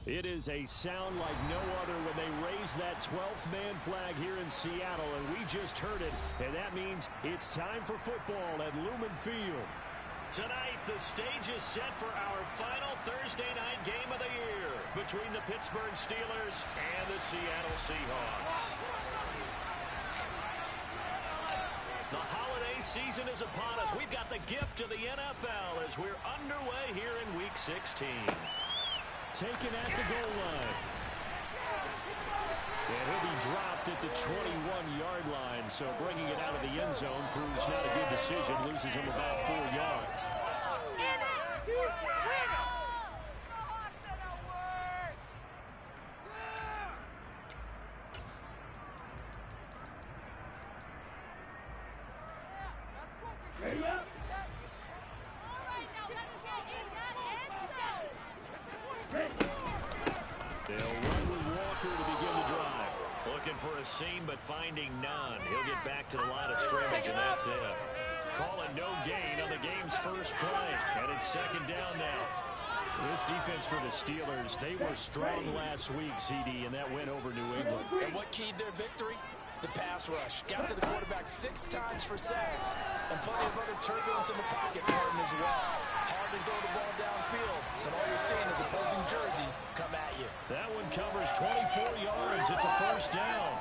It is a sound like no other when they raise that 12th man flag here in Seattle, and we just heard it, and that means it's time for football at Lumen Field. Tonight, the stage is set for our final Thursday night game of the year between the Pittsburgh Steelers and the Seattle Seahawks. The holiday season is upon us. We've got the gift of the NFL as we're underway here in Week 16. Taken at the goal line. And he'll be dropped at the 21-yard line, so bringing it out of the end zone proves not a good decision. Loses him about 4 yards. But finding none. He'll get back to the line of scrimmage, and that's it. Calling no gain on the game's first play, and it's second down now. This defense for the Steelers, they were strong last week, CD, and that went over New England. And what keyed their victory? The pass rush. Got to the quarterback 6 times for sacks, and plenty of other turbulence in the pocket for him as well. Hard to throw the ball downfield, and all you're seeing is opposing jerseys come at you. That one covers 24 yards. It's a first down.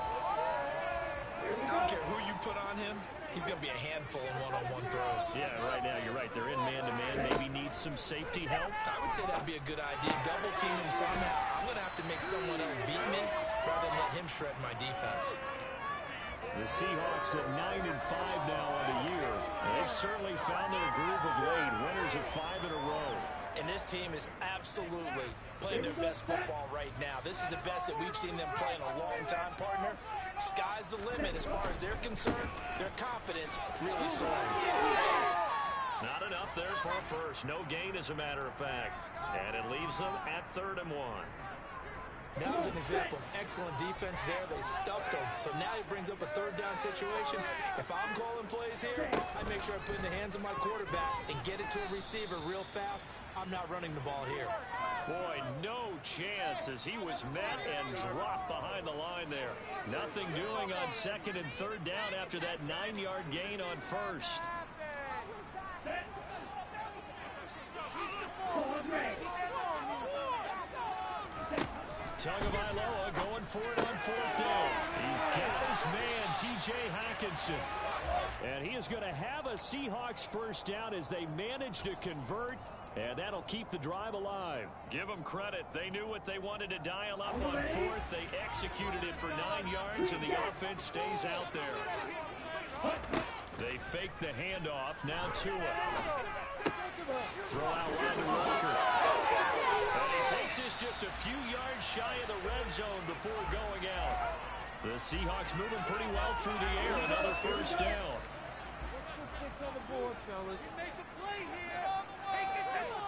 I don't care who you put on him, he's going to be a handful in one-on-one throws. Yeah, right now you're right. They're in man-to-man. Maybe need some safety help. I would say that would be a good idea. Double team him somehow. I'm going to have to make someone else beat me rather than let him shred my defense. The Seahawks at 9-5 now on the year. They've certainly found their groove of late. Winners of 5 in a row. And this team is absolutely playing their best football right now. This is the best that we've seen them play in a long time, partner. Sky's the limit as far as they're concerned. Their confidence really soaring. Not enough there for a first. No gain, as a matter of fact. And it leaves them at 3rd and 1. That was an example of excellent defense there. They stuffed them. So now he brings up a 3rd down situation. If I'm calling plays here, I make sure I put it in the hands of my quarterback and get it to a receiver real fast. I'm not running the ball here. Boy, no chance as he was met and dropped behind the line there. Nothing doing on 2nd and 3rd down after that 9-yard gain on 1st. Tagovailoa going for it on 4th down. He's got his man, T.J. Hockenson. And he is going to have a Seahawks first down as they manage to convert. And that'll keep the drive alive. Give them credit. They knew what they wanted to dial up on 4th. They executed it for 9 yards, and the offense stays out there. They fake the handoff. Now Tua. Throw out wide to Walker. And he takes us just a few yards shy of the red zone before going out. The Seahawks moving pretty well through the air. Another first down. Let's put 6 on the board, fellas. Make a play here. Take it down.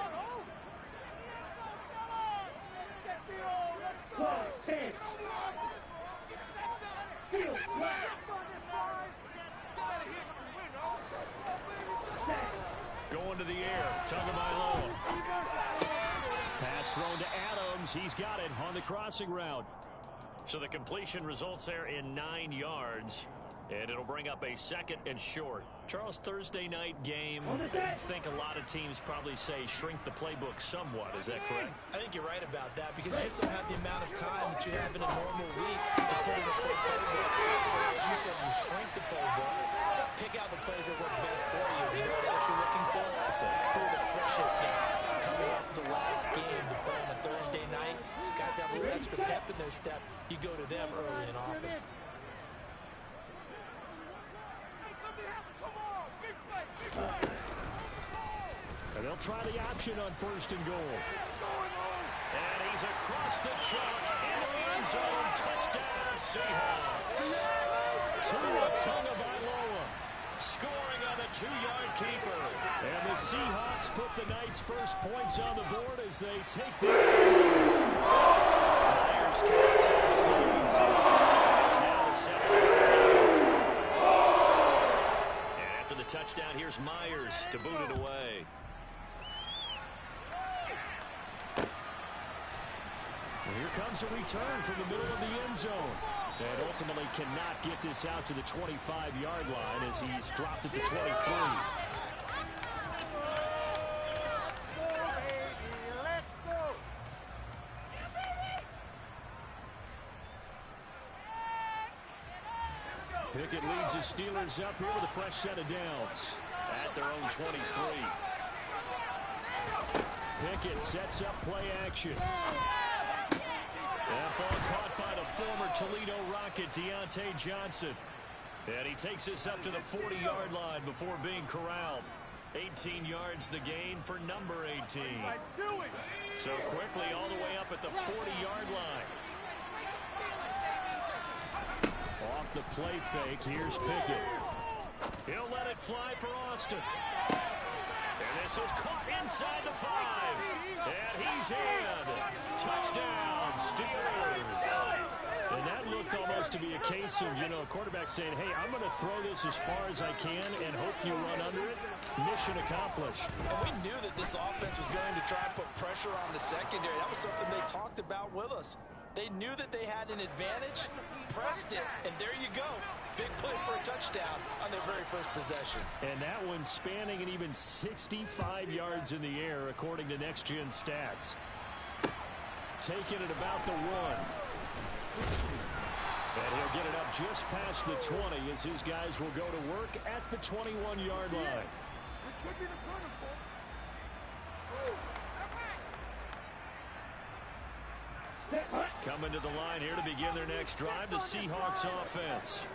Going to the air. Tagovailoa. Pass thrown to Adams. He's got it on the crossing route. So the completion results there in 9 yards. And it'll bring up a 2nd and short. Charles, Thursday night game, I think a lot of teams probably say shrink the playbook somewhat. Is that correct? I think you're right about that because you just don't have the amount of time that you have in a normal week to put in a full playbook. So as you said, you shrink the playbook, pick out the plays that work best for you. You know what else you're looking for? Who are the freshest guys coming off the last game to play on a Thursday night? Guys have a little extra pep in their step. You go to them early and often. And they'll try the option on 1st and goal. And he's across the chalk into the end zone. Touchdown, Seahawks. Tua Tagovailoa scoring on the 2-yard keeper. And the Seahawks put the night's first points on the board as they take the Myers counts on the points. It's now the 7th. And after the touchdown, here's Myers to boot it away. Here comes a return from the middle of the end zone. And ultimately cannot get this out to the 25-yard line as he's dropped at the 23. Pickett leads the Steelers up here with a fresh set of downs at their own 23. Pickett sets up play action. That ball caught by the former Toledo Rocket, Deontay Johnson. And he takes us up to the 40-yard line before being corralled. 18 yards the gain for number 18. So quickly all the way up at the 40-yard line. Off the play fake, here's Pickett. He'll let it fly for Austin. And this is caught inside the 5. And he's in. Touchdown, Steelers. And that looked almost to be a case of, a quarterback saying, hey, I'm going to throw this as far as I can and hope you run under it. Mission accomplished. And we knew that this offense was going to try and put pressure on the secondary. That was something they talked about with us. They knew that they had an advantage, pressed it, and there you go. Big play for a touchdown on their very first possession. And that one spanning an even 65 yards in the air, according to Next Gen Stats. Taking it about the 1. And he'll get it up just past the 20 as his guys will go to work at the 21-yard line. This could be the turning point. Coming to the line here to begin their next drive, the Seahawks offense.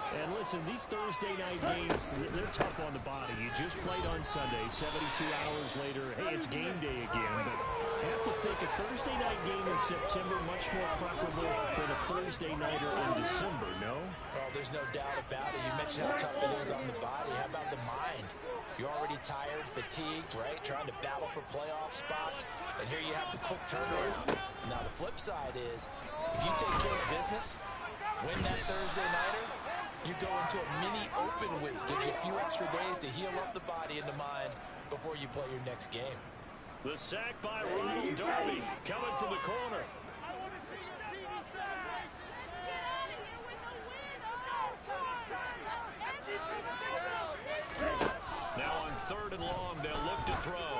And listen, these Thursday night games, they're tough on the body. You just played on Sunday, 72 hours later, hey, it's game day again. But I have to think a Thursday night game in September much more preferable than a Thursday nighter in December, no? Oh, there's no doubt about it. You mentioned how tough it is on the body. How about the mind? You're already tired, fatigued, right? Trying to battle for playoff spots. And here you have the quick turnaround. Now, the flip side is, if you take care of business, win that Thursday nighter, you go into a mini open week. Gives you a few extra days to heal up the body and the mind before you play your next game. The sack by Ronald Darby coming from the corner. I want to see your TV celebration. Get out of here with the win. Now on 3rd and long, they'll look to throw.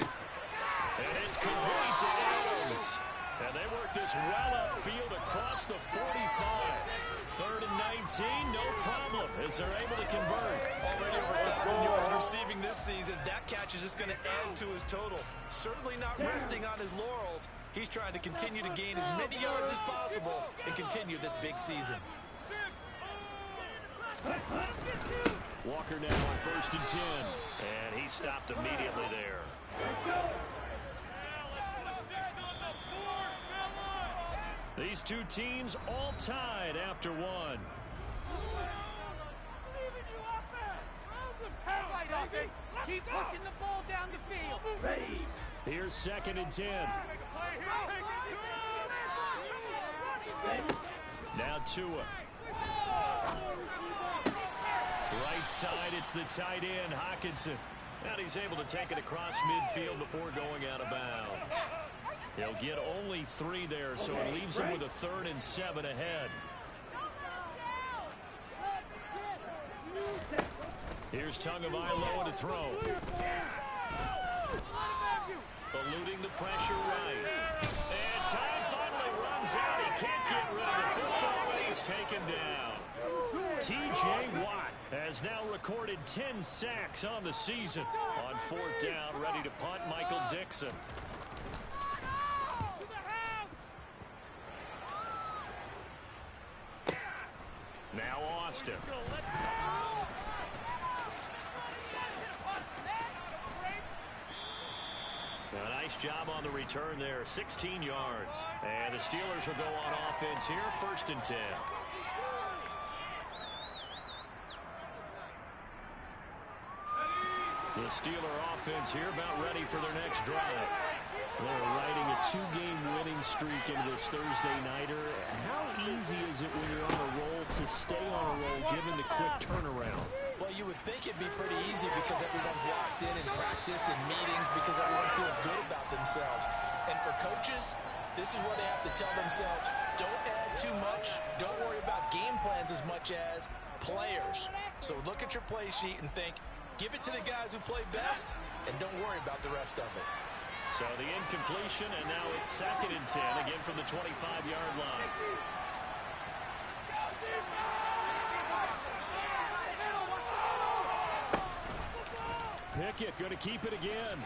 And it's complete to Adams. And they work this well upfield across the 45. 3rd and 19, no problem, as they're able to convert. Already over 1,000 yards receiving this season. That catch is just going to add to his total. Certainly not resting on his laurels. He's trying to continue to gain as many yards as possible and continue this big season. Walker now on 1st and 10. And he stopped immediately there. These two teams all tied after one. Keep pushing the ball down the field. Here's 2nd and 10. Now Tua. Right side, it's the tight end, Hockenson. And he's able to take it across midfield before going out of bounds. He'll get only 3 there, so it leaves him with a 3rd and 7 ahead. Here's Tagovailoa to throw. Eluding the pressure right. And time finally runs out. He can't get rid of the football, and he's taken down. T.J. Watt has now recorded 10 sacks on the season. On 4th down, ready to punt, Michael Dixon. Now Austin. A nice job on the return there, 16 yards. And the Steelers will go on offense here, 1st and 10. The Steeler offense here about ready for their next drive. They're riding a 2-game winning streak into this Thursday nighter. How easy is it when you're on a roll to stay on a roll given the quick turnaround? Well, you would think it'd be pretty easy because everyone's locked in practice and meetings because everyone feels good about themselves. And for coaches, this is where they have to tell themselves, don't add too much. Don't worry about game plans as much as players. So look at your play sheet and think, give it to the guys who play best, and don't worry about the rest of it. So the incompletion, and now it's 2nd and 10, again from the 25-yard line. Pickett going to keep it again.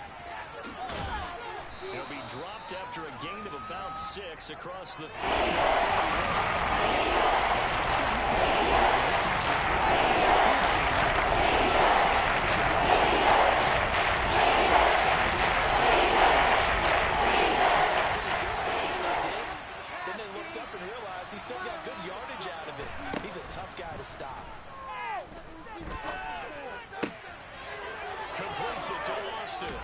He'll be dropped after a gain of about 6 across the 30. Then they looked up and realized he still got good yardage out of it. He's a tough guy to stop. Completes it to Austin.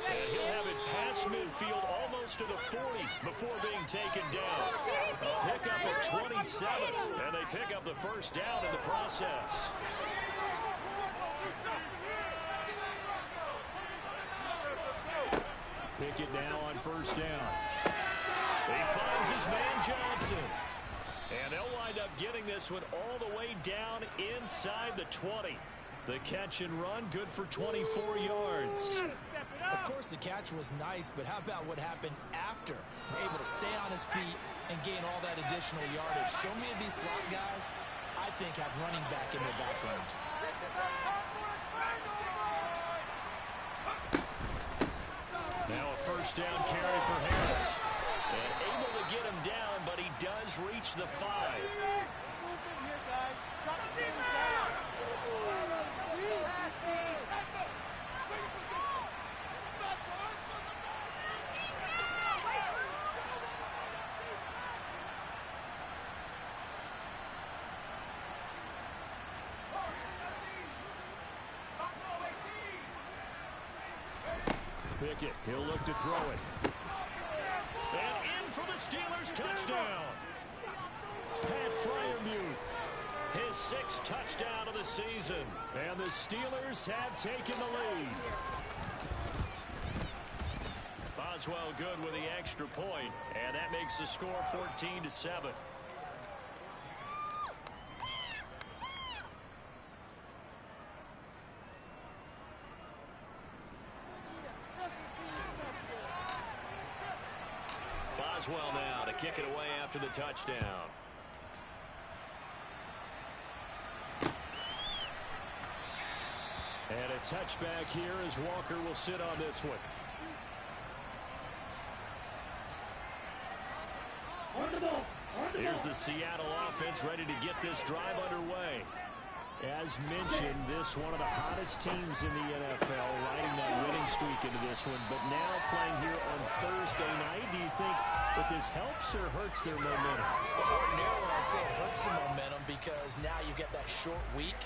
And he'll have it past midfield almost to the 40 before being taken down. A pickup of 27, and they pick up the first down in the process. Pickett now on first down. He finds his man Johnson. And they'll wind up getting this one all the way down inside the 20. The catch and run, good for 24 yards. Of course, the catch was nice, but how about what happened after? Able to stay on his feet and gain all that additional yardage. So many of these slot guys, I think, have running back in their background. Now a first down carry for Harris. And able to get him down, but he does reach the 5. Pickett, he'll look to throw it. And in for the Steelers, touchdown. Pat Freiermuth, his 6th touchdown of the season. And the Steelers have taken the lead. Boswell good with the extra point, and that makes the score 14-7. Boswell now to kick it away after the touchdown. And a touchback here as Walker will sit on this one. Here's the Seattle offense ready to get this drive underway. As mentioned, this one of the hottest teams in the NFL, riding that winning streak into this one. But now playing here on Thursday night, do you think that this helps or hurts their momentum? Well, ordinarily, I'd say it hurts the momentum because now you get that short week.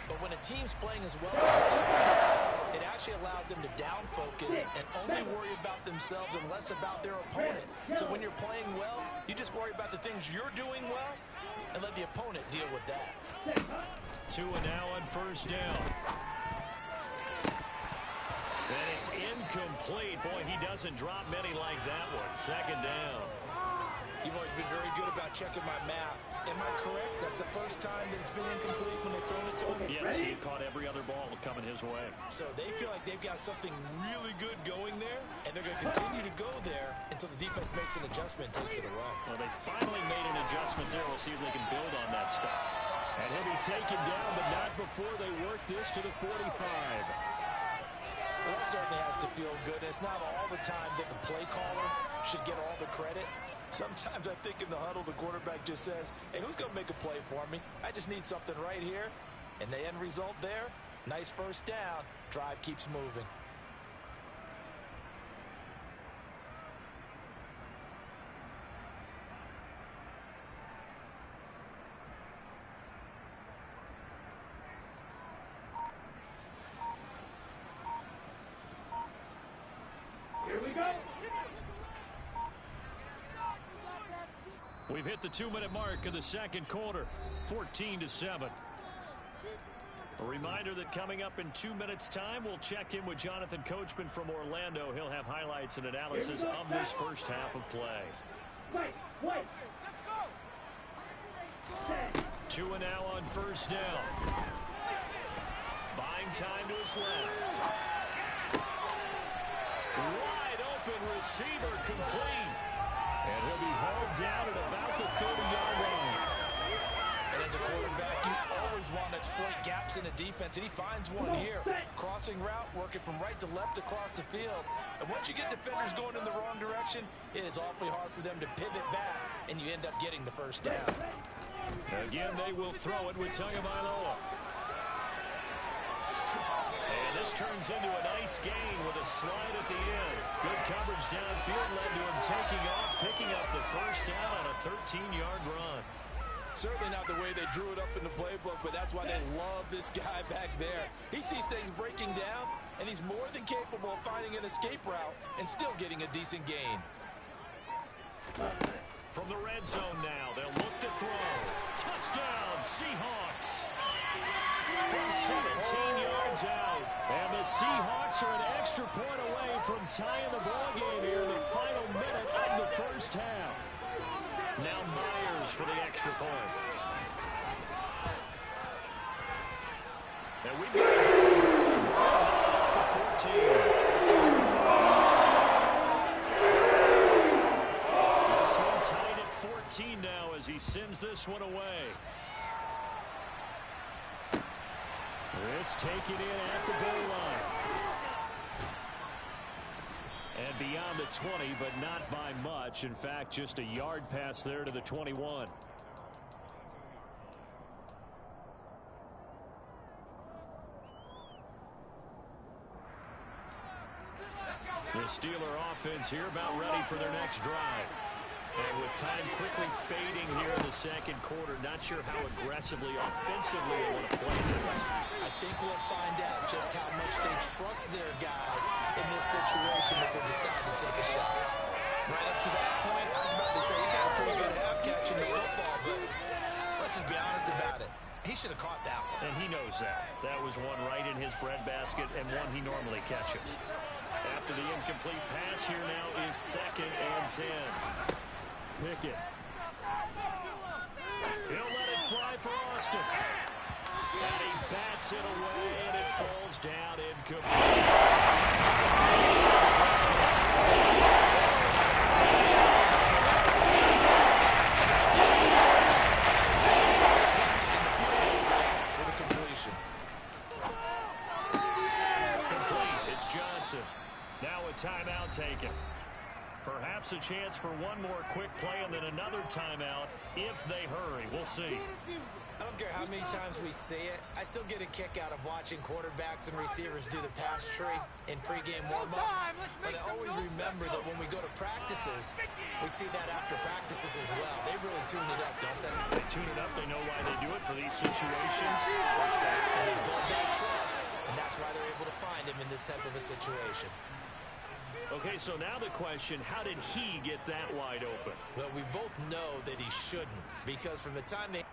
But when a team's playing as well as they, it actually allows them to down focus and only worry about themselves and less about their opponent. So when you're playing well, you just worry about the things you're doing well and let the opponent deal with that. Tua now on first down. And it's incomplete. Boy, he doesn't drop many like that one. 2nd down. You've always been very good about checking my math. Am I correct? That's the first time that it's been incomplete when they've thrown it to him? Yes, he had caught every other ball coming his way. So they feel like they've got something really good going there, and they're going to continue to go there until the defense makes an adjustment and takes it away. Well, they finally made an adjustment there. We'll see if they can build on that stuff. And he'll be taken down, but not before they work this to the 45. Well, that certainly has to feel good. It's not all the time that the play caller should get all the credit. Sometimes I think in the huddle, the quarterback just says, hey, who's going to make a play for me? I just need something right here. And the end result there, nice first down. Drive keeps moving. Here we go. We've hit the 2-minute mark of the 2nd quarter, 14-7. A reminder that coming up in 2 minutes' time, we'll check in with Jonathan Coachman from Orlando. He'll have highlights and analysis of this first half of play. Let's go. 2 and now on first down. Buying time to his left. Wide open receiver complete. And he'll be hauled down at about the 30-yard line. And as a quarterback, you always want to exploit gaps in the defense, and he finds one here. Crossing route, working from right to left across the field. And once you get defenders going in the wrong direction, it is awfully hard for them to pivot back, and you end up getting the first down. Again, they will throw it with Tagovailoa. And this turns into a nice gain with a slide at the end. Good coverage downfield led to him taking off, picking up the first down on a 13-yard run. Certainly not the way they drew it up in the playbook, but that's why they love this guy back there. He sees things breaking down, and he's more than capable of finding an escape route and still getting a decent gain. From the red zone now, they'll look to throw. Touchdown, Seahawks. From 17 yards out. And the Seahawks are an extra point away from tying the ballgame here in the final minute of the first half. Now Myers for the extra point. And we've got the 14. This one tied at 14 now as he sends this one away. This taken in at the goal line. And beyond the 20, but not by much. In fact, just a yard pass there to the 21. The Steeler offense here about ready for their next drive. And with time quickly fading here in the second quarter, not sure how aggressively, offensively they want to play this. I think we'll find out just how much they trust their guys in this situation if they decide to take a shot. Right up to that point, I was about to say he's had a pretty good half catching the football, but let's just be honest about it. He should have caught that one. And he knows that. That was one right in his breadbasket and one he normally catches. After the incomplete pass, here now is 2nd and 10. Pickett. He'll let it fly for Austin. And he bats it away, and it falls down incomplete. With a completion. Complete. It's Johnson. Now a timeout taken. Perhaps a chance for one more quick play and then another timeout if they hurry. We'll see. I don't care how many times we see it. I still get a kick out of watching quarterbacks and receivers do the pass tree in pregame warm-up. But I always remember that when we go to practices, we see that after practices as well. They really tune it up, don't they? They tune it up. They know why they do it for these situations. First down. And they build that trust, and that's why they're able to find him in this type of a situation. Okay, so now the question, how did he get that wide open? Well, we both know that he shouldn't, because from the time they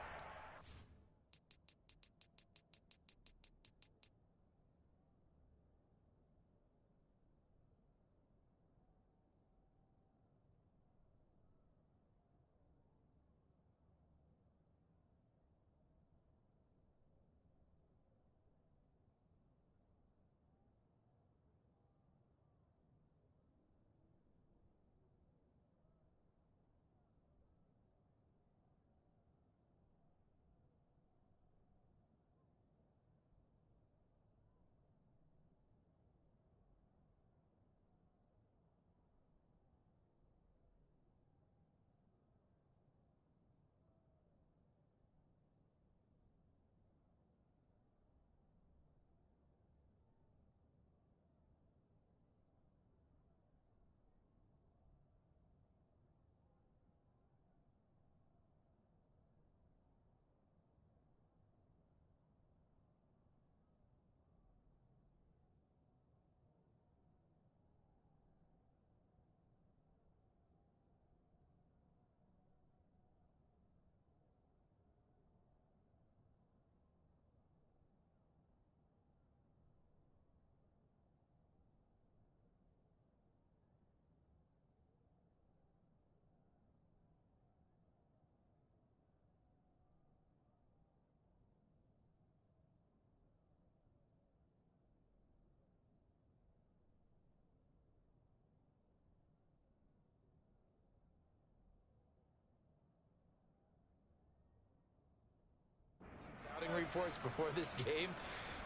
reports before this game.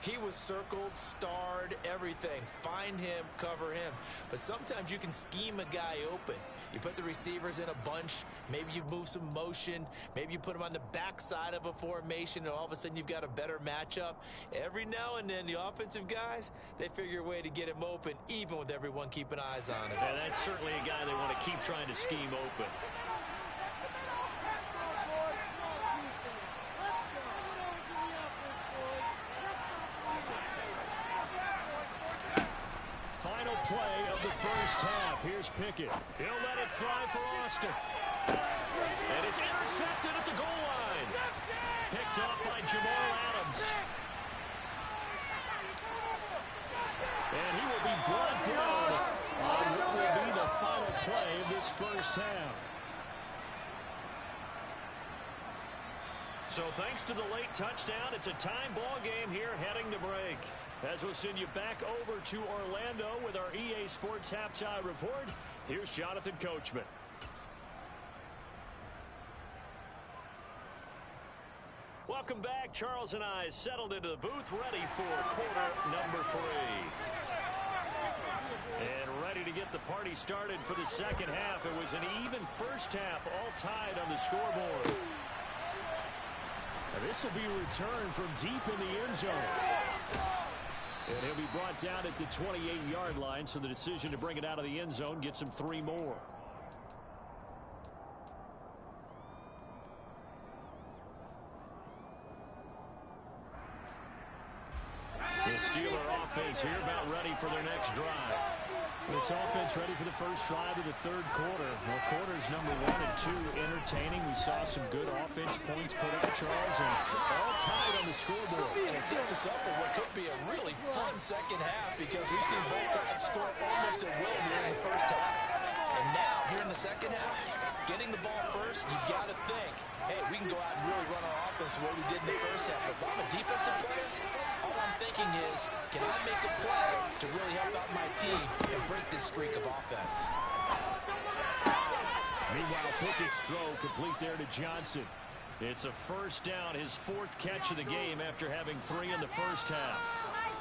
He was circled, starred, everything. Find him, cover him. But sometimes you can scheme a guy open. You put the receivers in a bunch. Maybe you move some motion. Maybe you put them on the backside of a formation, and all of a sudden you've got a better matchup. Every now and then, the offensive guys, they figure a way to get him open, even with everyone keeping eyes on him. And that's certainly a guy they want to keep trying to scheme open. Final play of the first half. Here's Pickett. He'll let it fly for Austin. And it's intercepted at the goal line. Picked off by Jamal Adams. And he will be brought down on what will be the final play of this first half. So thanks to the late touchdown, it's a time ball game here heading to break. As we'll send you back over to Orlando with our EA Sports Halftime Report, here's Jonathan Coachman. Welcome back. Charles and I settled into the booth, ready for quarter number 3. And ready to get the party started for the second half. It was an even first half, all tied on the scoreboard. And this will be a return from deep in the end zone. And he'll be brought down at the 28-yard line, so the decision to bring it out of the end zone gets him 3 more. The Steeler offense here about ready for their next drive. This offense ready for the first drive of the third quarter. Well, quarters number 1 and 2 entertaining. We saw some good offense points put up, Charles, and all tied on the scoreboard. And it sets us up for what could be a really fun second half because we've seen both sides score almost at will here in the first half. And now, here in the second half, getting the ball first, you've got to think, hey, we can go out and really run our offense the way we did in the first half. But if I'm a defensive player, all I'm thinking is, can I make a play to really help out my team and break this streak of offense? Meanwhile, Pickett's throw complete there to Johnson. It's a first down, his 4th catch of the game after having 3 in the first half.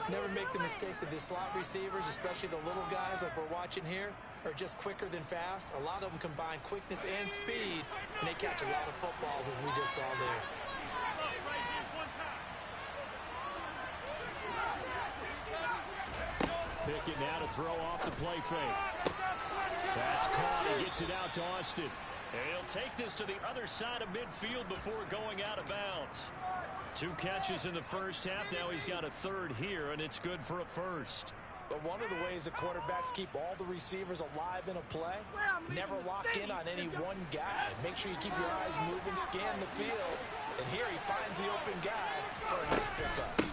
Never make the mistake that the slot receivers, especially the little guys like we're watching here, are just quicker than fast. A lot of them combine quickness and speed, and they catch a lot of footballs, as we just saw there. Pickett now to throw off the play fake. That's caught. He gets it out to Austin. And he'll take this to the other side of midfield before going out of bounds. 2 catches in the first half. Now he's got a 3rd here, and it's good for a first. But one of the ways that quarterbacks keep all the receivers alive in a play, never lock in on any one guy. Make sure you keep your eyes moving, scan the field. And here he finds the open guy for a nice pickup.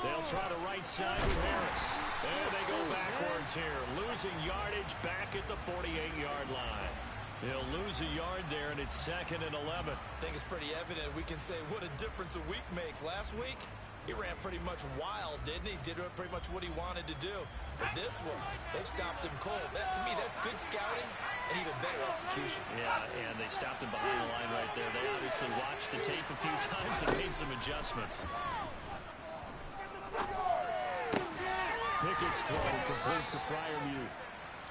They'll try to right side with Harris. There they go backwards here. Losing yardage back at the 48-yard line. They'll lose a yard there, and it's 2nd and 11. I think it's pretty evident. We can say what a difference a week makes. Last week, he ran pretty much wild, didn't he? Did pretty much what he wanted to do. But this one, they've stopped him cold. That, to me, that's good scouting and even better execution. Yeah, and they stopped him behind the line right there. They obviously watched the tape a few times and made some adjustments. Pickett's throw complete to Freiermuth.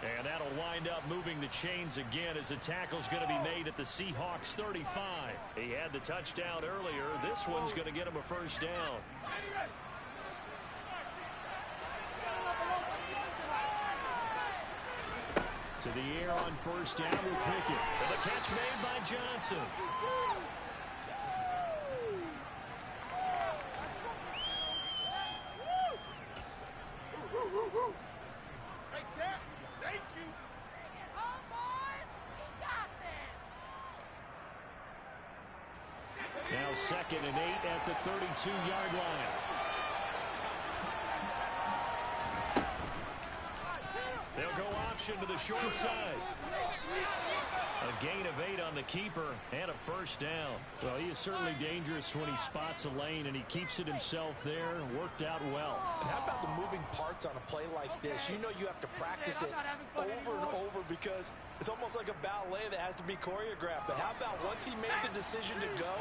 And that'll wind up moving the chains again as the tackle's going to be made at the Seahawks 35. He had the touchdown earlier. This one's going to get him a first down. To the air on first down with Pickett. And the catch made by Johnson. Now 2nd and 8 at the 32-yard line. They'll go option to the short side. A gain of 8 on the keeper and a first down. Well, he is certainly dangerous when he spots a lane, and he keeps it himself there. Worked out well. And how about the moving parts on a play like this? You know you have to practice it over and over because it's almost like a ballet that has to be choreographed. But how about once he made the decision to go,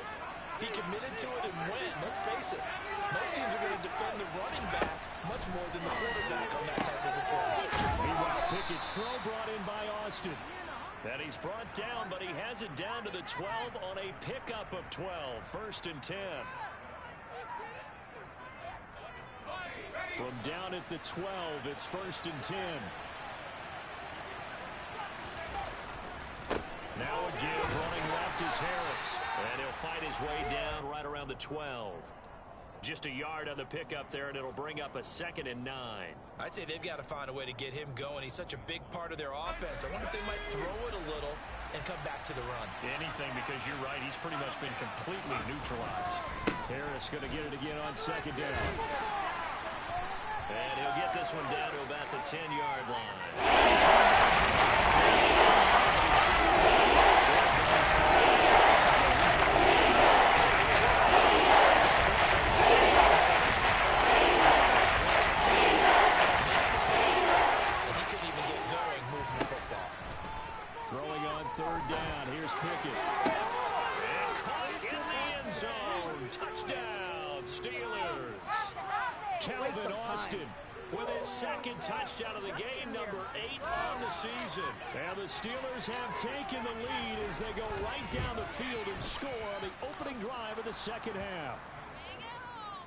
He committed to it and went. Let's face it, most teams are going to defend the running back much more than the quarterback on that type of a play. Meanwhile, Pickett's throw brought in by Austin. And he's brought down, but he has it down to the 12 on a pickup of 12. 1st and 10. From down at the 12, it's 1st and 10. Now a give, running left is Harris. And he'll fight his way down right around the 12. Just a yard on the pickup there, and it'll bring up a 2nd and 9. I'd say they've got to find a way to get him going. He's such a big part of their offense. I wonder if they might throw it a little and come back to the run. Anything, because you're right, he's pretty much been completely neutralized. Harris going to get it again on 2nd down. And he'll get this one down to about the 10-yard line. Throwing on 3rd down. Here's Pickett. And caught in the end zone. Touchdown, Steelers. Calvin Austin with his 2nd touchdown of the game, number 8 on the season. And the Steelers have taken the lead as they go right down the field and score on the opening drive of the 2nd half.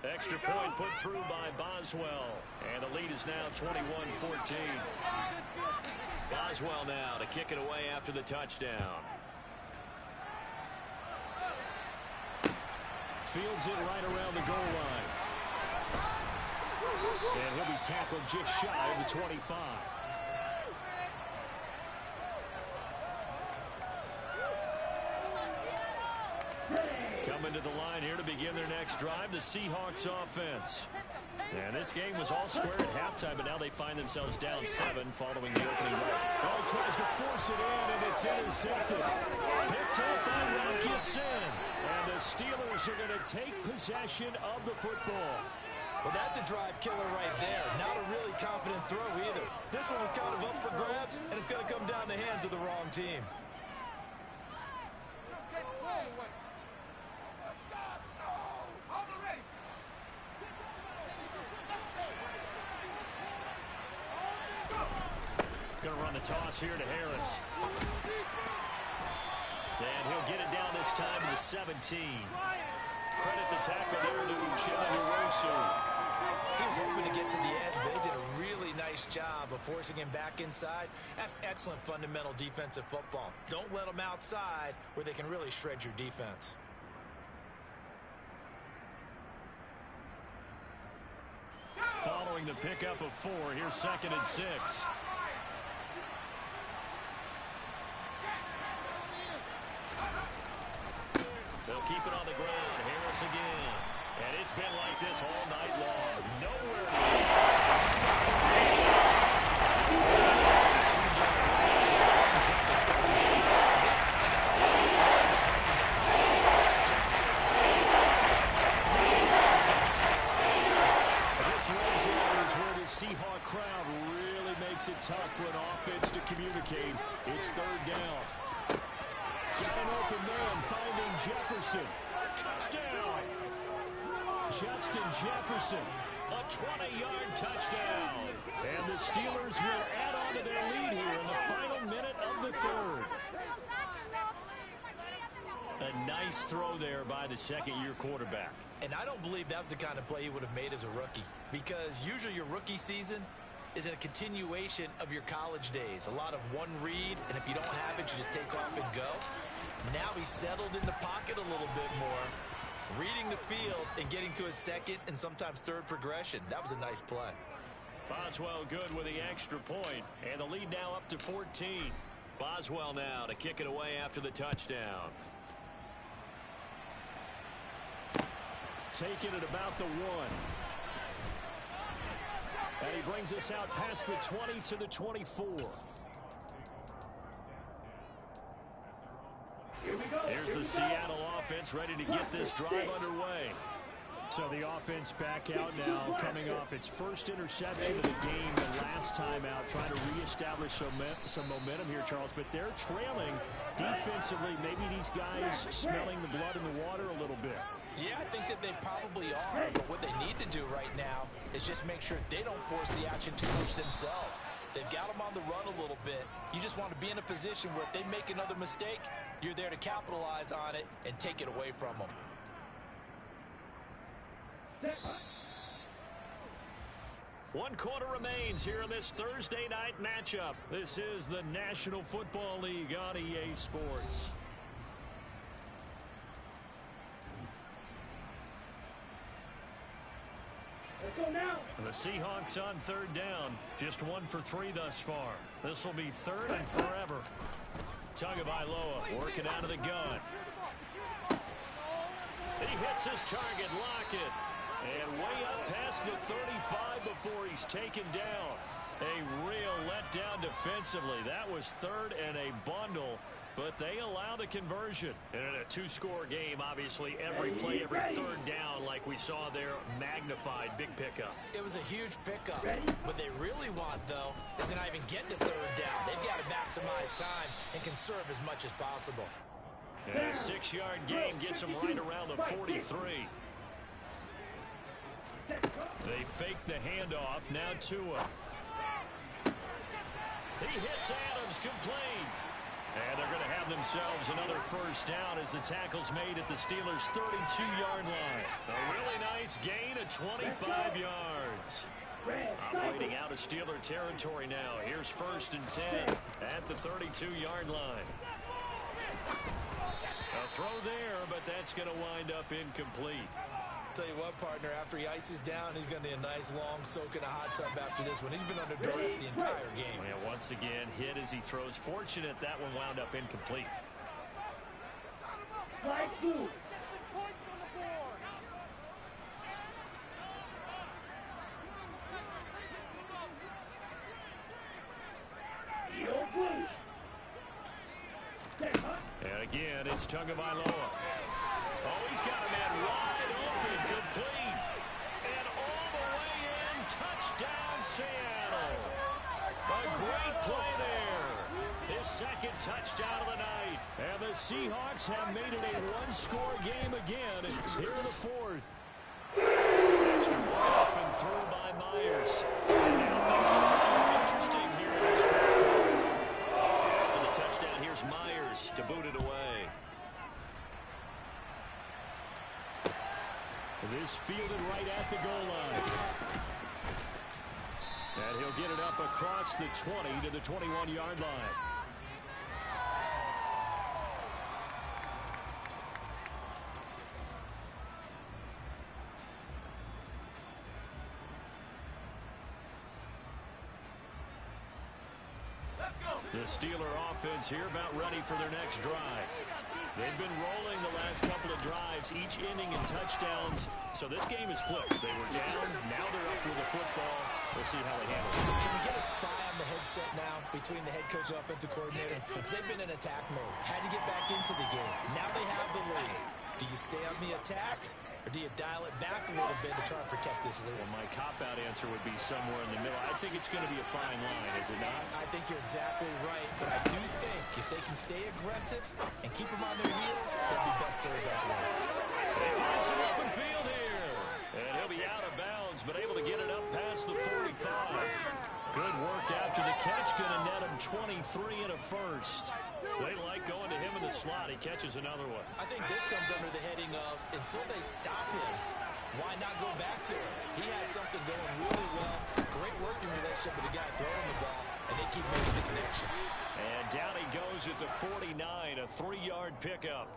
Extra point put through by Boswell. And the lead is now 21-14. Boswell now to kick it away after the touchdown. Fields it right around the goal line. And he'll be tackled just shy of the 25. Coming to the line here to begin their next drive, the Seahawks offense. And this game was all square at halftime, but now they find themselves down 7 following the opening right. Oh, he tries to force it in, and it's intercepted. Picked up by Rocky Sin. And the Steelers are going to take possession of the football. Well, that's a drive killer right there. Not a really confident throw either. This one was kind of up for grabs, and it's going to come down the hands of the wrong team. Going to run the toss here to Harris. And he'll get it down this time to the 17. Credit the tackle there to Uchenna Nwosu. He was hoping to get to the edge, but they did a really nice job of forcing him back inside. That's excellent fundamental defensive football. Don't let them outside where they can really shred your defense. Following the pickup of 4, here's 2nd and 6. They'll keep it on the ground. Harris again. And it's been like this all night long. Nowhere This red zone is where the Seahawk crowd really makes it tough for an offense to communicate. It's 3rd down. Got an open man, finding Jefferson. Touchdown! Justin Jefferson, a 20-yard touchdown. And the Steelers will add on to their lead here in the final minute of the 3rd. A nice throw there by the 2nd-year quarterback. And I don't believe that was the kind of play he would have made as a rookie, because usually your rookie season is a continuation of your college days. A lot of one read, and if you don't have it, you just take off and go. Now he's settled in the pocket a little bit more, reading the field and getting to a 2nd and sometimes 3rd progression. That was a nice play. Boswell good with the extra point, and the lead now up to 14. Boswell now to kick it away after the touchdown. Taking it about the 1. And he brings us out past the 20 to the 24. Here's the Seattle offense ready to get this drive underway. So the offense back out now, coming off its first interception of the game the last time out, trying to reestablish some momentum here, Charles. But they're trailing defensively. Maybe these guys smelling the blood in the water a little bit. Yeah, I think that they probably are. But what they need to do right now is just make sure they don't force the action too much themselves. They've got them on the run a little bit. You just want to be in a position where if they make another mistake, you're there to capitalize on it and take it away from them. One quarter remains here in this Thursday night matchup. This is the National Football League on EA Sports. Let's go now. The Seahawks on third down. Just 1 for 3 thus far. This will be third and forever. Tagovailoa working out of the gun. He hits his target, Lockett. And way up past the 35 before he's taken down. A real letdown defensively. That was third and a bundle, but they allow the conversion. And in a two-score game, obviously, every play, every third down, like we saw there, magnified. Big pickup. It was a huge pickup. What they really want, though, is to not even get to third down. They've got to maximize time and conserve as much as possible. And a 6-yard gain gets them right around the 43. They fake the handoff. Now Tua. He hits Adams, complete. And they're going to have themselves another first down as the tackle's made at the Steelers' 32-yard line. A really nice gain of 25 yards. Operating out of Steeler territory now. Here's 1st and 10 at the 32-yard line. A throw there, but that's going to wind up incomplete. Tell you what, partner, after he ices down, he's going to need a nice long soak in a hot tub after this one. He's been under duress the entire game. And once again, hit as he throws. Fortunate that one wound up incomplete. And again, it's Tagovailoa. Oh, he's got a man wide open, complete. And all the way in, touchdown Seattle. A great play there. His second touchdown of the night. And the Seahawks have made it a one-score game again here in the fourth. Extra point up and through by Myers. And now things are more interesting here in this fourth quarter. After the touchdown, here's Myers to boot it away. This fielded right at the goal line. And he'll get it up across the 20 to the 21-yard line. The Steeler offense here about ready for their next drive. They've been rolling the last couple of drives, each ending in touchdowns. So this game is flipped. They were down, now they're up with the football. We'll see how they handle it. Can we get a spy on the headset now between the head coach and offensive coordinator? They've been in attack mode. Had to get back into the game. Now they have the lead. Do you stay on the attack, or do you dial it back a little bit to try and protect this lead? Well, my cop-out answer would be somewhere in the middle. I think it's going to be a fine line, is it not? I think you're exactly right, but I do think if they can stay aggressive and keep them on their heels, they'll be best served that way. They find some open field here. And he'll be out of bounds, but able to get it up past the 45. Good work after the catch. Going to net him 23 and a first. They like going to him in the slot. He catches another one. I think this comes under the heading of, until they stop him, why not go back to him? He has something going really well. Great working relationship with the guy throwing the ball, and they keep making the connection. And down he goes at the 49, a 3-yard pickup.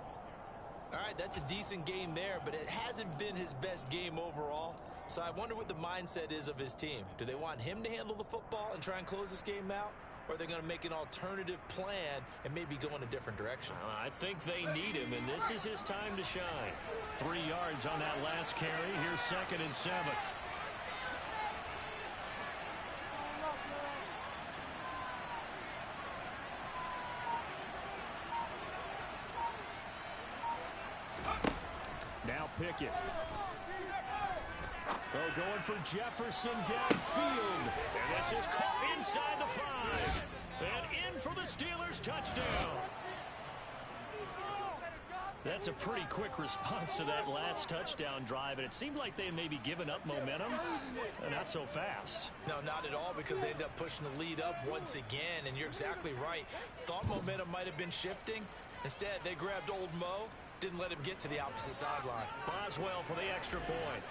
All right, that's a decent game there, but it hasn't been his best game overall. So I wonder what the mindset is of his team. Do they want him to handle the football and try and close this game out? Or are they going to make an alternative plan and maybe go in a different direction? I think they need him, and this is his time to shine. 3 yards on that last carry. Here's 2nd and 7. Now Pickett. Oh, going for Jefferson downfield. And this is caught inside the 5. And in for the Steelers touchdown. That's a pretty quick response to that last touchdown drive, and it seemed like they had maybe given up momentum. Not so fast. No, not at all, because they ended up pushing the lead up once again, and you're exactly right. Thought momentum might have been shifting. Instead, they grabbed old Mo, didn't let him get to the opposite sideline. Boswell for the extra point.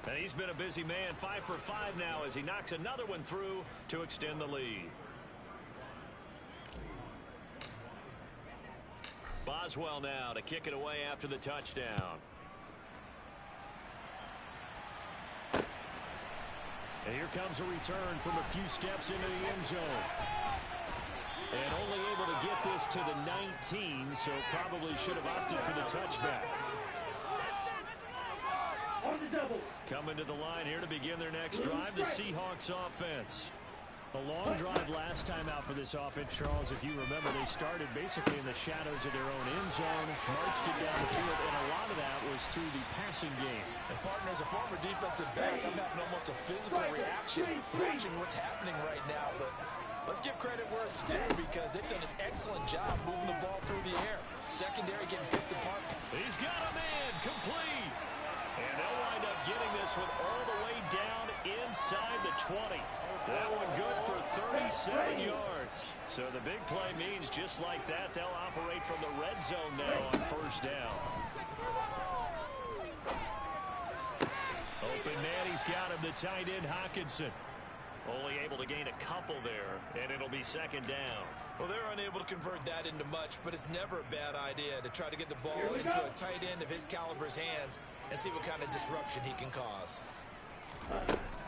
And he's been a busy man, 5 for 5 now as he knocks another one through to extend the lead. Boswell now to kick it away after the touchdown. And here comes a return from a few steps into the end zone. And only able to get this to the 19, so probably should have opted for the touchback. Coming to the line here to begin their next drive, the Seahawks offense. A long drive last time out for this offense, Charles. If you remember, they started basically in the shadows of their own end zone, marched it down the field, and a lot of that was through the passing game. And partner, as a former defensive back, I'm having almost a physical reaction watching what's happening right now. But let's give credit where it's due, because they've done an excellent job moving the ball through the air. Secondary getting picked apart. He's got a man complete. And they'll wind up getting this one all the way down inside the 20. That one good for 37 yards. So the big play means just like that, they'll operate from the red zone now on first down. Open man, he's got him, the tight end Hockenson. Only able to gain a couple there, and it'll be second down. Well, they're unable to convert that into much, but it's never a bad idea to try to get the ball into a tight end of his caliber's hands and see what kind of disruption he can cause.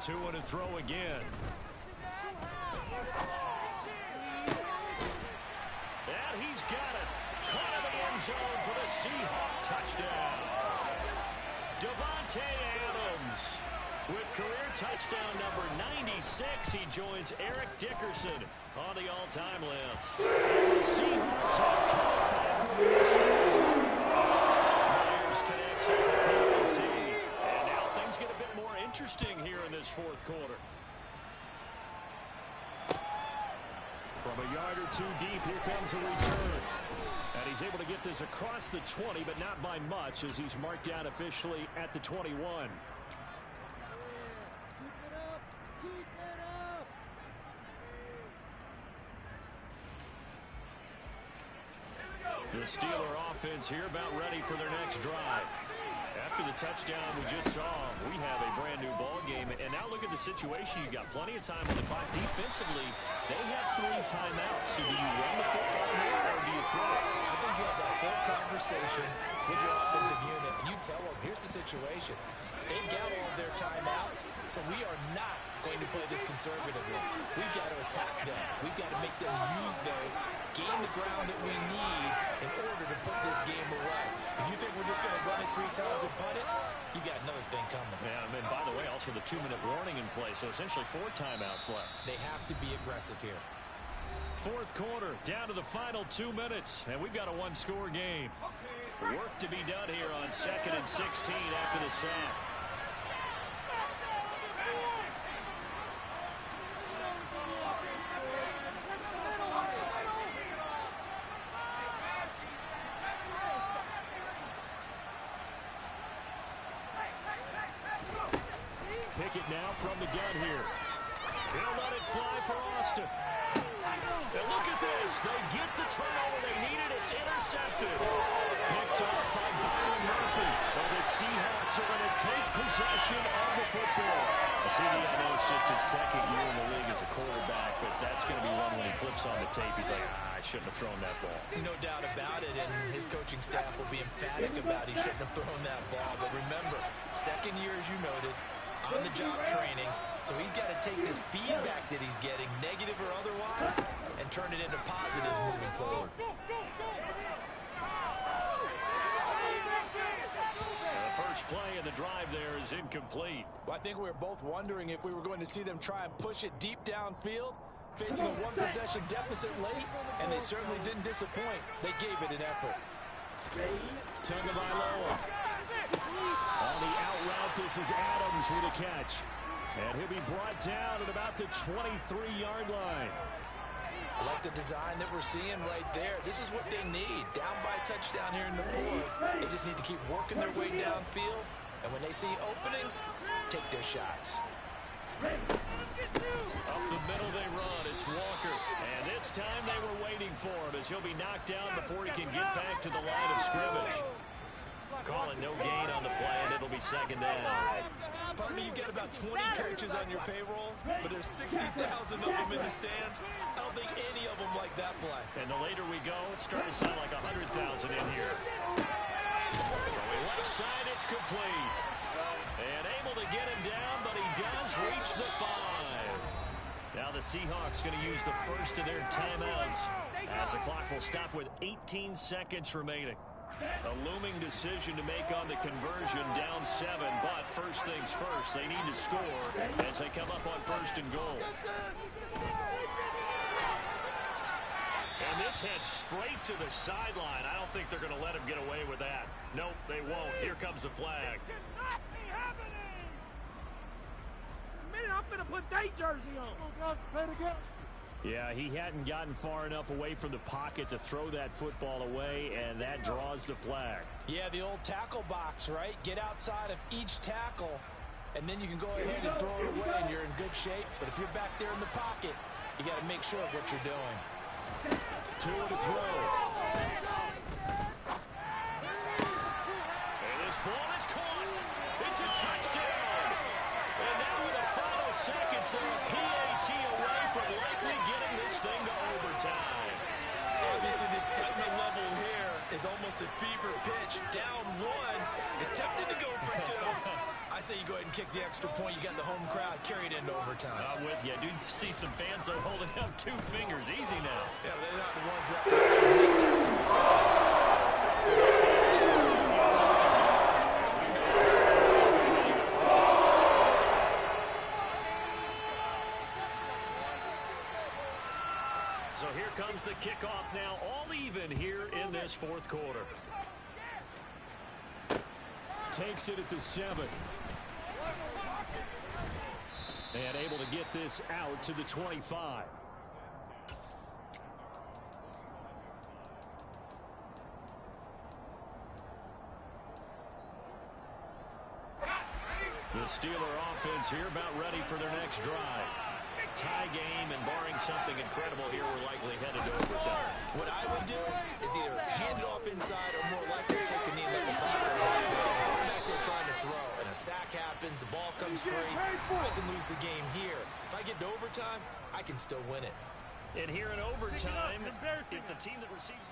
2 and a throw again. And he's got it. Caught in the end zone for the Seahawk touchdown. Davante Adams with career touchdown number 96. He joins Eric Dickerson on the all-time list. The Seahawks have come back. Myers connects on the penalty. And now things get a bit more interesting here in this fourth quarter. From a yard or two deep, here comes a return. And he's able to get this across the 20, but not by much, as he's marked down officially at the 21. The Steeler offense here about ready for their next drive. After the touchdown we just saw, we have a brand new ball game. And now look at the situation. You got plenty of time on the clock. Defensively, they have 3 timeouts. So do you run the football here or do you throw it? I think you have that full conversation with your offensive unit, and you tell them, here's the situation. They've got all of their timeouts, so we are not going to play this conservatively. We've got to attack them. We've got to make them use those, gain the ground that we need in order to put this game away. If you think we're just going to run it 3 times and punt it, you got another thing coming. Yeah, and by the way, also the 2-minute warning in play, so essentially 4 timeouts left. They have to be aggressive here. Fourth quarter, down to the final 2 minutes, and we've got a 1-score game. Work to be done here on 2nd and 16 after the sack. Pickett now from the gun here. He'll let it fly for Austin. And look at this. They get the turnover they needed. It's intercepted. Picked off by Byron Murphy. And the Seahawks are going to take possession of the football. I know it's just his 2nd year in the league as a quarterback, but that's going to be one when he flips on the tape. He's like, I shouldn't have thrown that ball. No doubt about it, and his coaching staff will be emphatic about he shouldn't have thrown that ball. But remember, 2nd year, as you noted, on-the-job training, so he's got to take this feedback that he's getting, negative or otherwise, and turn it into positives moving forward. The first play in the drive there is incomplete. Well, I think we were both wondering if we were going to see them try and push it deep downfield, facing a 1-possession deficit late, and they certainly didn't disappoint. They gave it an effort. Tagovailoa. On the out route, this is Adams with a catch. And he'll be brought down at about the 23-yard line. I like the design that we're seeing right there. This is what they need. Down by a touchdown here in the fourth. They just need to keep working their way downfield. And when they see openings, take their shots. Up the middle they run. It's Walker. And this time they were waiting for him as he'll be knocked down before he can get back to the line of scrimmage. Calling no gain on the play, and it'll be second down. Pardon me, you've got about 20 coaches on your payroll, but there's 60,000 of them in the stands. I don't think any of them like that play. And the later we go, it's starting to sound like 100,000 in here. Throwing left side, it's complete. And able to get him down, but he does reach the 5. Now the Seahawks going to use the first of their timeouts as the clock will stop with 18 seconds remaining. A looming decision to make on the conversion, down 7, but first things first, they need to score as they come up on first and goal. And this heads straight to the sideline. I don't think they're going to let him get away with that. Nope, they won't. Here comes the flag. I'm going to put that jersey on. Yeah, he hadn't gotten far enough away from the pocket to throw that football away, and that draws the flag. Yeah, the old tackle box, right? Get outside of each tackle, and then you can go ahead and throw it away, and you're in good shape. But if you're back there in the pocket, you got to make sure of what you're doing. Two to throw. And this ball is caught. It's a touchdown. And now with the final seconds, a PAT away from likely getting this thing to overtime. Obviously, the excitement level here is almost a fever pitch. Down 1 is tempted to go for 2. I say you go ahead and kick the extra point. You got the home crowd carried into overtime. I'm with you. I do see some fans though holding up 2 fingers. Easy now. Yeah, they're not the ones who have to actually make that. So here comes the kickoff now, all even here in this fourth quarter. Takes it at the 7. And able to get this out to the 25. The Steeler offense here about ready for their next drive. Tie game, and barring something incredible here, we're likely headed to overtime. What I would do is either hand it off inside or more likely take a knee and let the clock run out. Because going back there trying to throw, and a sack happens, the ball comes free, I can lose the game here. If I get to overtime, I can still win it. And here in overtime, if the team that receives...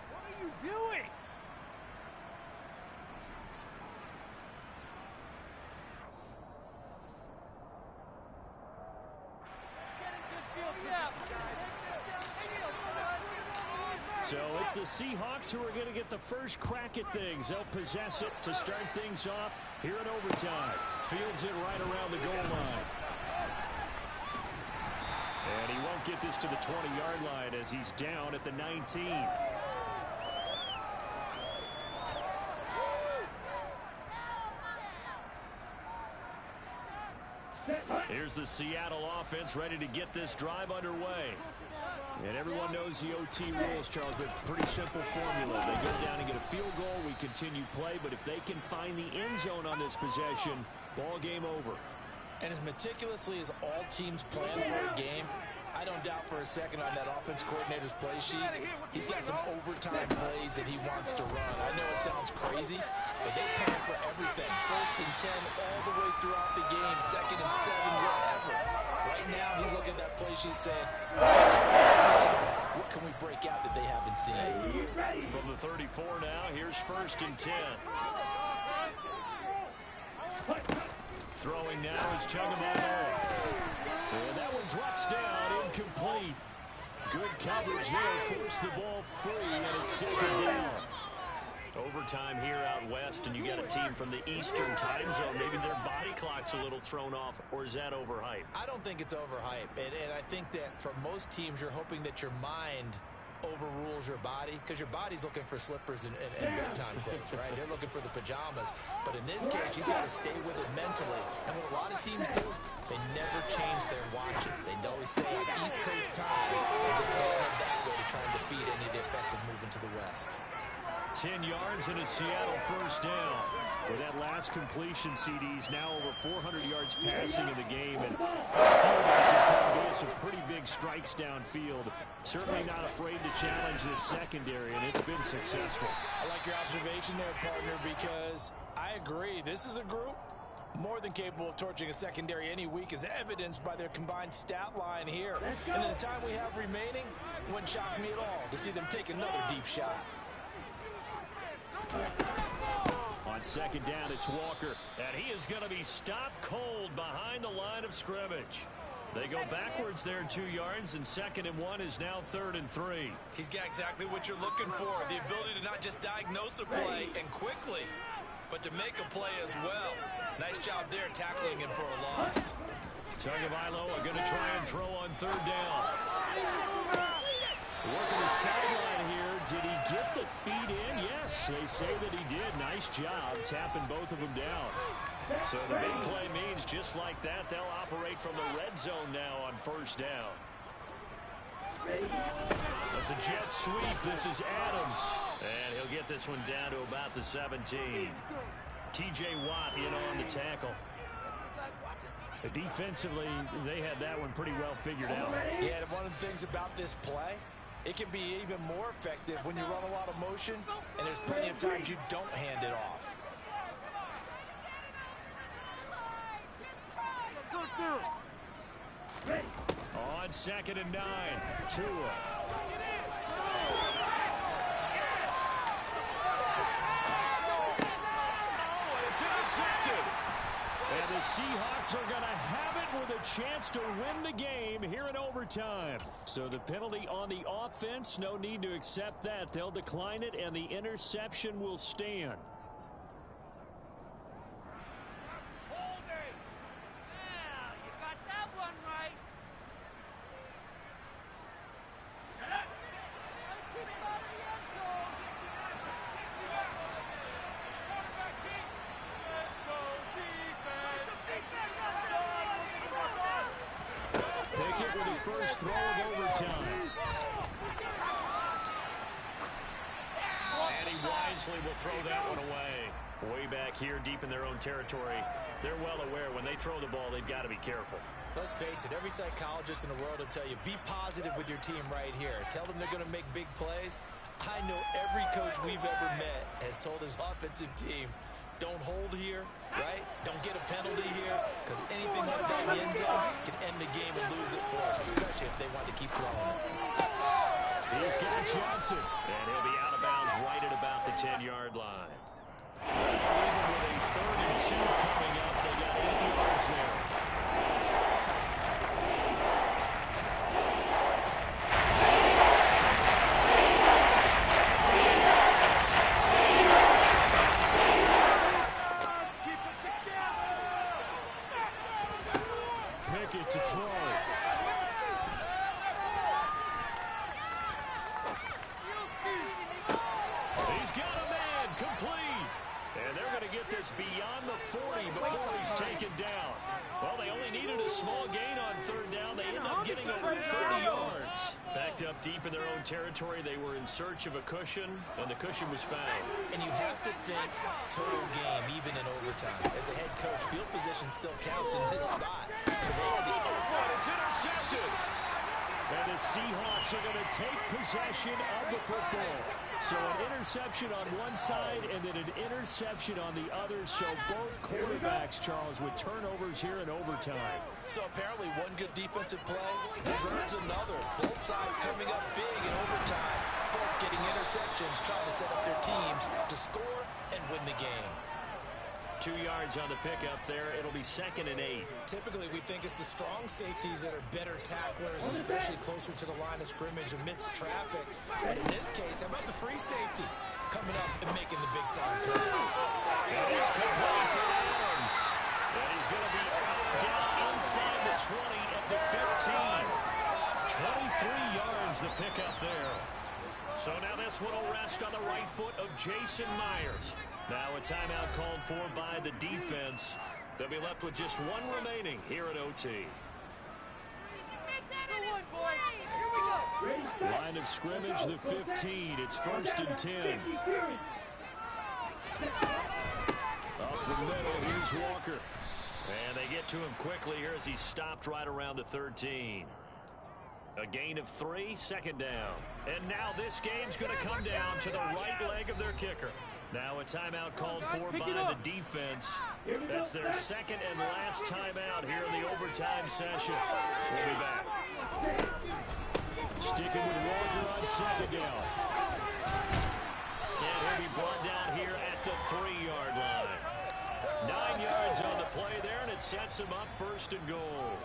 What are you doing? So it's the Seahawks who are going to get the first crack at things. They'll possess it to start things off here in overtime. Fields it right around the goal line. And he won't get this to the 20-yard line as he's down at the 19. Here's the Seattle offense ready to get this drive underway. And everyone knows the OT rules, Charles, but pretty simple formula. They go down and get a field goal, we continue play, but if they can find the end zone on this possession, ball game over. And as meticulously as all teams plan for a game, I don't doubt for a second on that offense coordinator's play sheet, he's got some overtime plays that he wants to run. I know it sounds crazy, but they plan for everything. 1st and 10 all the way throughout the game, 2nd and 7, whatever. Right now, he's looking at that play sheet saying, what can we break out that they haven't seen? From the 34 now, here's 1st and 10. Throwing now is Tagovailoa. And that one drops down, incomplete. Good coverage there, forced the ball free, and it's 2nd down. Overtime here out west, and you got a team from the Eastern time zone. Maybe their body clock's a little thrown off, or is that overhyped? I don't think it's overhyped, and I think that for most teams, you're hoping that your mind overrules your body, because your body's looking for slippers and bedtime clothes, right? They're looking for the pajamas. But in this case, you've got to stay with it mentally. And what a lot of teams do, they never change their watches. They always say on East Coast time, they just go ahead that way to try and defeat any of the offensive movement to the west. 10 yards and a Seattle first down. With that last completion, CD's now over 400 yards passing in the game, and a few of those have come via some pretty big strikes downfield. Certainly not afraid to challenge this secondary, and it's been successful. I like your observation there, partner, because I agree. This is a group more than capable of torching a secondary any week, as evidenced by their combined stat line here. And in the time we have remaining, it wouldn't shock me at all to see them take another deep shot. On second down, it's Walker, and he is going to be stopped cold behind the line of scrimmage. They go backwards there 2 yards, and 2nd and 1 is now 3rd and 3. He's got exactly what you're looking for, the ability to not just diagnose a play and quickly, but to make a play as well. Nice job there tackling him for a loss. Tagovailoa are going to try and throw on 3rd down. Working the sideline here. Did he get the feet in? Yes, they say that he did. Nice job tapping both of them down. So the big play means just like that, they'll operate from the red zone now on 1st down. That's a jet sweep. This is Adams. And he'll get this one down to about the 17. T.J. Watt in on the tackle. Defensively, they had that one pretty well figured out. Yeah, and one of the things about this play, it can be even more effective when you run a lot of motion, and there's plenty of times you don't hand it off. On 2nd and 9, Tua. Oh, and it's intercepted. And the Seahawks are going to have it with a chance to win the game here in overtime. So the penalty on the offense, no need to accept that. They'll decline it, and the interception will stand. First throw of overtime. And he wisely will throw that one away. Way back here, deep in their own territory, they're well aware when they throw the ball, they've got to be careful. Let's face it, every psychologist in the world will tell you, be positive with your team right here. Tell them they're going to make big plays. I know every coach we've ever met has told his offensive team, don't hold here, right? Don't get a penalty here, because anything like that in the end zone can end the game and lose it for us, especially if they want to keep throwing it. He's got Johnson, and he'll be out of bounds right at about the 10-yard line. Even with a 3rd and 2 coming up, they got 8 yards there. To throw. He's got a man complete. And they're going to get this beyond the 40 before he's taken down. Well, they only needed a small gain on 3rd down. They end up getting over 30 yards. Backed up deep in their own territory, they were in search of a cushion, and the cushion was found. And you have to think total game, even in overtime. As a head coach, field position still counts in this spot. So they had the it's intercepted. And the Seahawks are going to take possession of the football. So an interception on one side and then an interception on the other. So both quarterbacks, Charles, with turnovers here in overtime. So apparently one good defensive play deserves another. Both sides coming up big in overtime. Both getting interceptions, trying to set up their teams to score and win the game. 2 yards on the pickup there. It'll be 2nd and 8. Typically, we think it's the strong safeties that are better tacklers, especially closer to the line of scrimmage amidst traffic. But in this case, how about the free safety coming up and making the big-time play? And it's complete to Adams. And he's going to be out down inside the 20 at the 15. 23 yards the pickup there. So now this one will rest on the right foot of Jason Myers. Now a timeout called for by the defense. They'll be left with just one remaining here at OT. Line of scrimmage, the 15. It's 1st and 10. Up the middle, here's Walker. And they get to him quickly here as he stopped right around the 13. A gain of 3, 2nd down. And now this game's going to come down to the right leg of their kicker. Now a timeout called for by the defense. That's their 2nd and last timeout here in the overtime session. We'll be back. Sticking with Walker on 2nd down. And he'll be brought down here at the 3-yard line. 9 yards on the play there, and it sets him up 1st and goal.